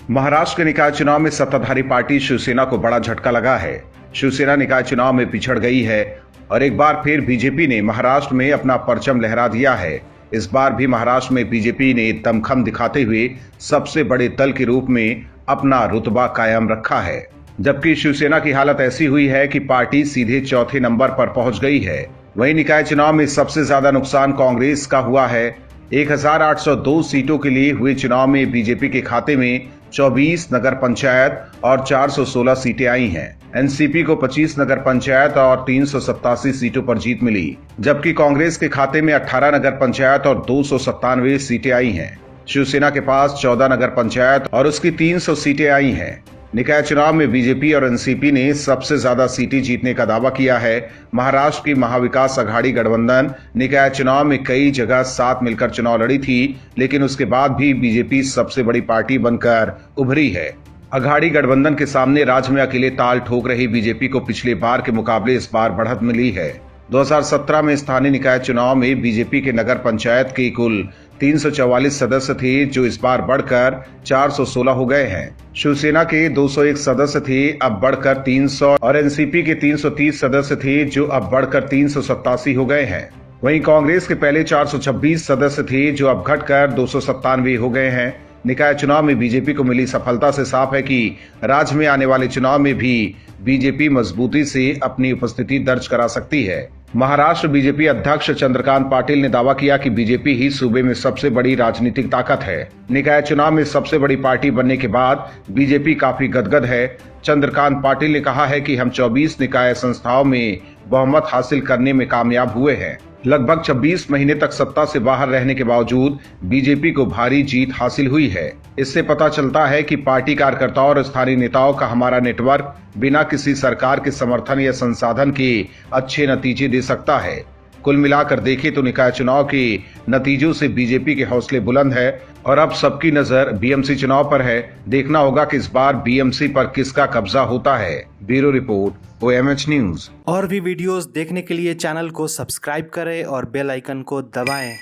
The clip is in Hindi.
महाराष्ट्र के निकाय चुनाव में सत्ताधारी पार्टी शिवसेना को बड़ा झटका लगा है। शिवसेना निकाय चुनाव में पिछड़ गई है और एक बार फिर बीजेपी ने महाराष्ट्र में अपना परचम लहरा दिया है। इस बार भी महाराष्ट्र में बीजेपी ने दमखम दिखाते हुए सबसे बड़े दल के रूप में अपना रुतबा कायम रखा है, जबकि शिवसेना की हालत ऐसी हुई है कि पार्टी सीधे चौथे नंबर पर पहुंच गई है। वहीं निकाय चुनाव में सबसे ज्यादा नुकसान कांग्रेस का हुआ है। 1802 सीटों के लिए हुए चुनाव में बीजेपी के खाते में 24 नगर पंचायत और 416 सीटें आई हैं। एनसीपी को 25 नगर पंचायत और 387 सीटों पर जीत मिली, जबकि कांग्रेस के खाते में 18 नगर पंचायत और 297 सीटें आई हैं। शिवसेना के पास 14 नगर पंचायत और उसकी 300 सीटें आई हैं। निकाय चुनाव में बीजेपी और एनसीपी ने सबसे ज्यादा सीटें जीतने का दावा किया है। महाराष्ट्र की महाविकास अघाड़ी गठबंधन निकाय चुनाव में कई जगह साथ मिलकर चुनाव लड़ी थी, लेकिन उसके बाद भी बीजेपी सबसे बड़ी पार्टी बनकर उभरी है। अघाड़ी गठबंधन के सामने राज्य में अकेले ताल ठोक रही बीजेपी को पिछले बार के मुकाबले इस बार बढ़त मिली है। 2017 में स्थानीय निकाय चुनाव में बीजेपी के नगर पंचायत के कुल 344 सदस्य थे, जो इस बार बढ़कर 416 हो गए हैं। शिवसेना के 201 सदस्य थे, अब बढ़कर 300 और एनसीपी के 330 सदस्य थे, जो अब बढ़कर 387 हो गए हैं। वहीं कांग्रेस के पहले 426 सदस्य थे, जो अब घटकर 297 हो गए हैं। निकाय चुनाव में बीजेपी को मिली सफलता से साफ है कि राज्य में आने वाले चुनाव में भी बीजेपी मजबूती से अपनी उपस्थिति दर्ज करा सकती है। महाराष्ट्र बीजेपी अध्यक्ष चंद्रकांत पाटिल ने दावा किया कि बीजेपी ही सूबे में सबसे बड़ी राजनीतिक ताकत है। निकाय चुनाव में सबसे बड़ी पार्टी बनने के बाद बीजेपी काफी गदगद है। चंद्रकांत पाटिल ने कहा है कि हम 24 निकाय संस्थाओं में बहुमत हासिल करने में कामयाब हुए हैं। लगभग 26 महीने तक सत्ता से बाहर रहने के बावजूद बीजेपी को भारी जीत हासिल हुई है। इससे पता चलता है कि पार्टी कार्यकर्ताओं और स्थानीय नेताओं का हमारा नेटवर्क बिना किसी सरकार के समर्थन या संसाधन के अच्छे नतीजे दे सकता है। कुल मिलाकर देखें तो निकाय चुनाव के नतीजों से बीजेपी के हौसले बुलंद है और अब सबकी नजर बीएमसी चुनाव पर है। देखना होगा कि इस बार बीएमसी पर किसका कब्जा होता है। Bureau report, OMH news. और भी वीडियोस देखने के लिए चैनल को सब्सक्राइब करें और बेल आइकन को दबाएं।